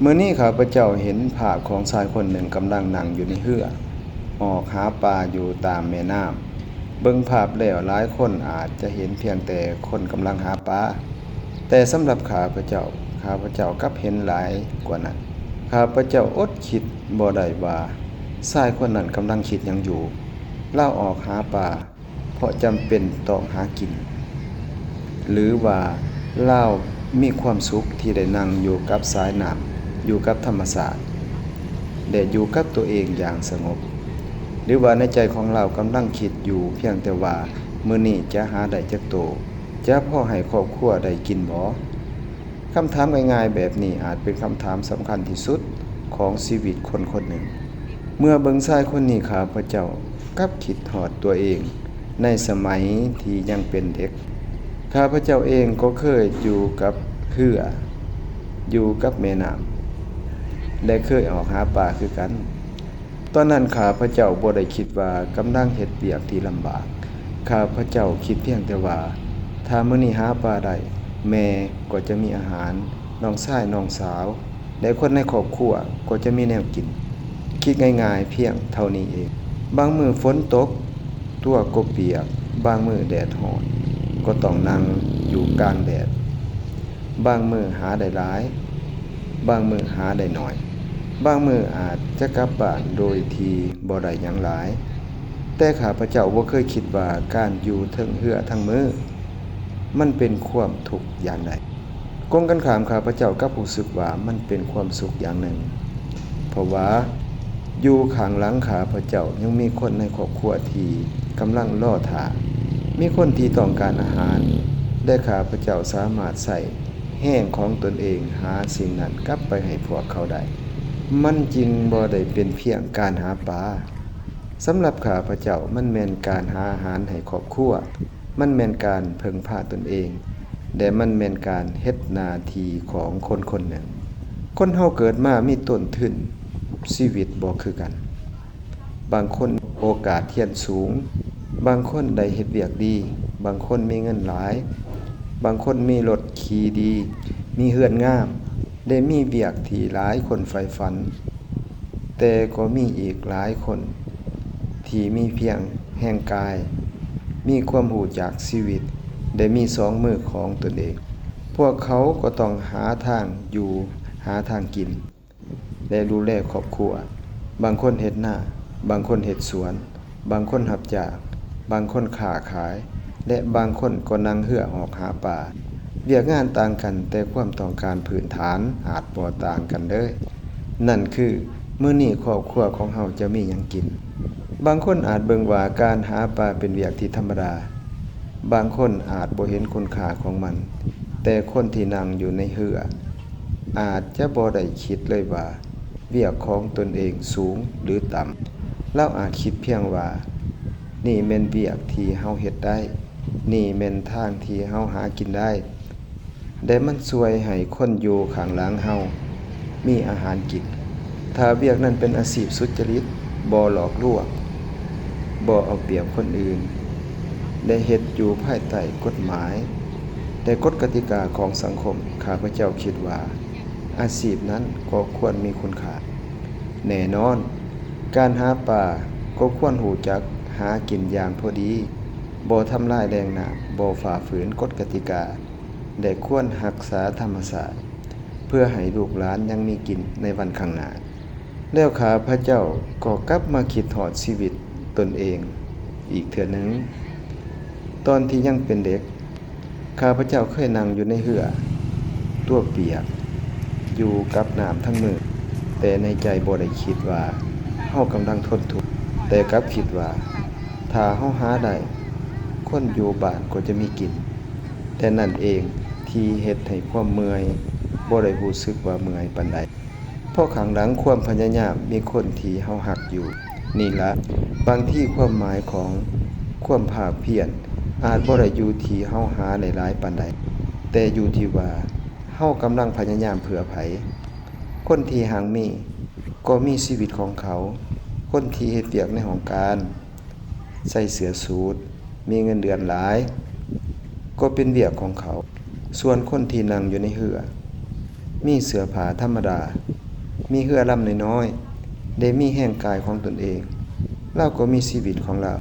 มื้อนี้ข้าพเจ้าเห็นภาพของชายคนหนึ่งกำลังนั่งอยู่ในเรือออกหาปลาอยู่ตามแม่น้ำเบิ่งภาพแล้วหลายคนอาจจะเห็นเพียงแต่คนกำลังหาปลาแต่สำหรับข้าพเจ้ากลับเห็นหลายกว่านั้นข้าพเจ้าอดคิดบ่ได้ว่าชายคนนั้นกำลังคิดหยังอยู่เล่าออกหาปลาเพราะจำเป็นต้องหากินหรือว่าเล่ามีความสุขที่ได้นั่งอยู่กับสายน้ำอยู่กับธรรมศาสตร์และอยู่กับตัวเองอย่างสงบหรือว่าในใจของเรากำลังคิดอยู่เพียงแต่ว่ามื้อนี้จะหาได้จักโตจะพอให้ครอบครัวได้กินบ่คำถามง่ายๆแบบนี้อาจเป็นคำถามสำคัญที่สุดของชีวิตคนคนหนึ่งเมื่อเบิ่งชายคนนี้ข้าพเจ้ากลับคิดฮอดตัวเองในสมัยที่ยังเป็นเด็กข้าพเจ้าเองก็เคยอยู่กับเรืออยู่กับแม่น้ำและเคยออกหาปลาคือกันตอนนั้นข้าพเจ้าบ่ได้คิดว่ากำลังเฮ็ดเวียกที่ลำบากข้าพเจ้าคิดเพียงแต่ว่าถ้ามื้อนี้หาปลาได้แม่ก็จะมีอาหารน้องชายน้องสาวและคนในครอบครัวก็จะมีแนวกินคิดง่ายๆเพียงเท่านี้เองบางมื้อฝนตกตัวก็เปียกบางมื้อแดดร้อนก็ต้องนั่งอยู่กลางแดดบางมื้อหาได้หลายบางมื้อหาได้น้อยบางมื้ออาจจะกลับบ้านโดยที่บ่ได้หยังหลายแต่ข้าพเจ้าบ่เคยคิดว่าการอยู่เทิงเรือทั้งมื้อมันเป็นความทุกข์อย่างใดกงกันข้ามข้าพเจ้ากลับรู้สึกว่ามันเป็นความสุขอย่างหนึ่งเพราะว่าอยู่ข้างหลังข้าพเจ้ายังมีคนในครอบครัวที่กำลังรอท่ามีคนที่ต้องการอาหารและข้าพเจ้าสามารถใส่แห้งของตนเองหาสิ่งนั้นกลับไปให้พวกเขาได้มันจริงบ่ได้เป็นเพียงการหาปลาสำหรับข้าพเจ้ามันแม่นการหาอาหารให้ครอบครัวมันแม่นการพึ่งพาตนเองและมันแม่นการเฮ็ดหน้าที่ของคนคนหนึ่งคนเฮาเกิดมามีต้นทุนชีวิตบ่คือกันบางคนโอกาสเรียนสูงบางคนได้เฮ็ดเวียกดีบางคนมีเงินหลายบางคนมีรถขี่ดีมีเรือนงามได้มีเวียกที่หลายคนใฝ่ฝันแต่ก็มีอีกหลายคนที่มีเพียงแห่งกายมีความรู้จักชีวิตได้มีสองมือของตนเองพวกเขาก็ต้องหาทางอยู่หาทางกินและดูแลครอบครัวบางคนเฮ็ดนาบางคนเฮ็ดสวนบางคนรับจ้างบางคนค้าขายและบางคนก็นั่งเรือออกหาปลาเวียกงานต่างกันแต่ความต้องการพื้นฐานอาจบ่ต่างกันเลยนั่นคือมื้อนี้ครอบครัวของเฮาจะมีหยังกินบางคนอาจเบิ่งว่าการหาปลาเป็นเวียกที่ธรรมดาบางคนอาจบ่เห็นคุณค่าของมันแต่คนที่นั่งอยู่ในเรืออาจจะบ่ได้คิดเลยว่าเวียกของตนเองสูงหรือต่ำเราอาจคิดเพียงว่านี่แม่นเวียกที่เฮาเฮ็ดได้นี่แม่นทางที่เฮาหากินได้แต่มันช่วยให้คนอยู่ข้างหลังเฮามีอาหารกินถ้าเวียกนั้นเป็นอาชีพสุจริตบ่หลอกลวงบ่เอาเปรียบคนอื่นได้เฮ็ดอยู่ภายใต้กฎหมายแต่กฎกติกาของสังคมข้าพเจ้าคิดว่าอาชีพนั้นก็ควรมีคุณค่าแน่นอนการหาปลาก็ควรรู้จักหากินอย่างพอดีบ่ทำลายแรงน้ำบ่ฝ่าฝืนกฎกติกาและควรรักษาธรรมชาติเพื่อให้ลูกหลานยังมีกินในวันข้างหน้าแล้วข้าพเจ้าก็กลับมาคิดฮอดชีวิตตนเองอีกเทื่อหนึ่งตอนที่ยังเป็นเด็กข้าพเจ้าเคยนั่งอยู่ในเรือตัวเปียกอยู่กับน้ำทั้งมือแต่ในใจบ่ได้คิดว่าเฮากำลังทนทุกข์แต่กลับคิดว่าถ้าเฮาหาได้คนอยู่บ้านก็จะมีกินแต่นั่นเองที่เฮ็ดให้ความเมื่อยบ่ได้รู้สึกว่าเมื่อยปานใดเพราะข้างหลังความพยายามมีคนที่เฮารักอยู่นี่ล่ะบางที่ความหมายของความภาคเพียรอาจบ่ได้อยู่ที่เฮาหาได้หลายปานใดแต่อยู่ที่ว่าเฮากำลังพยายามเพื่อไผคนที่หังมีก็มีชีวิตของเขาคนที่เฮ็ดเวียกในห้องการใส่เสื้อสูทมีเงินเดือนหลายก็เป็นเวียกของเขาส่วนคนที่นั่งอยู่ในเรือ มีเสื้อผ้าธรรมดามีเรือลำน้อยๆได้มีแห่งกายของตนเองเราก็มีชีวิตของเรา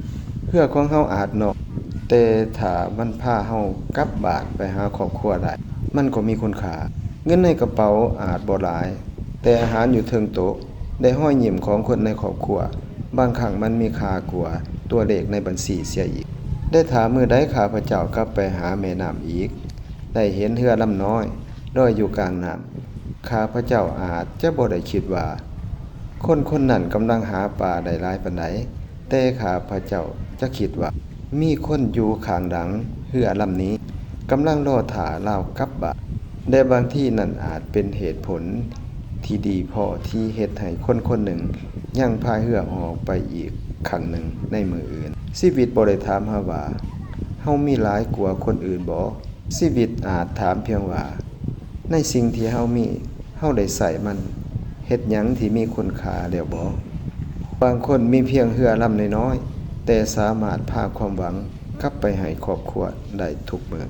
เรือของเฮาอาจนอกแต่ถ้ามันพาเฮากลับบ้านไปหาครอบครัวได้มันก็มีคุณค่าเงินในกระเป๋าอาจบ่หลายแต่อาหารอยู่เทิงโต๊ะได้ห้อยยิ้มของคนในครอบครัวบางครั้งมันมีค่ากว่าตัวเลขในบัญชีเสียอีกได้ถามมื้อใดข้าพเจ้ากลับไปหาแม่น้ำอีกได้เห็นเรือลำน้อยลอยอยู่กลางน้ำข้าพเจ้าอาจจะบ่ได้คิดว่าคนคนนั้นกำลังหาปลาได้หลายปานใดแต่ข้าพเจ้าจะคิดว่ามีคนอยู่ข้างหลังเรือลำนี้กำลังรอท่าเรากลับบ้านและบางที่นั่นอาจเป็นเหตุผลที่ดีพอที่เฮ็ดให้คนคนหนึ่งยังพายเรือออกไปอีกครั้งหนึ่งในมื้ออื่นชีวิตบ่ได้ถามหาว่าเฮามีหลายกว่าคนอื่นบ่ชีวิตอาจถามเพียงว่าในสิ่งที่เฮามีเฮาได้ใส่มันเฮ็ดหยังที่มีคุณค่าแล้วบ่บางคนมีเพียงเรือลำน้อยๆแต่สามารถพาความหวังกลับไปให้ครอบครัวได้ทุกมื้อ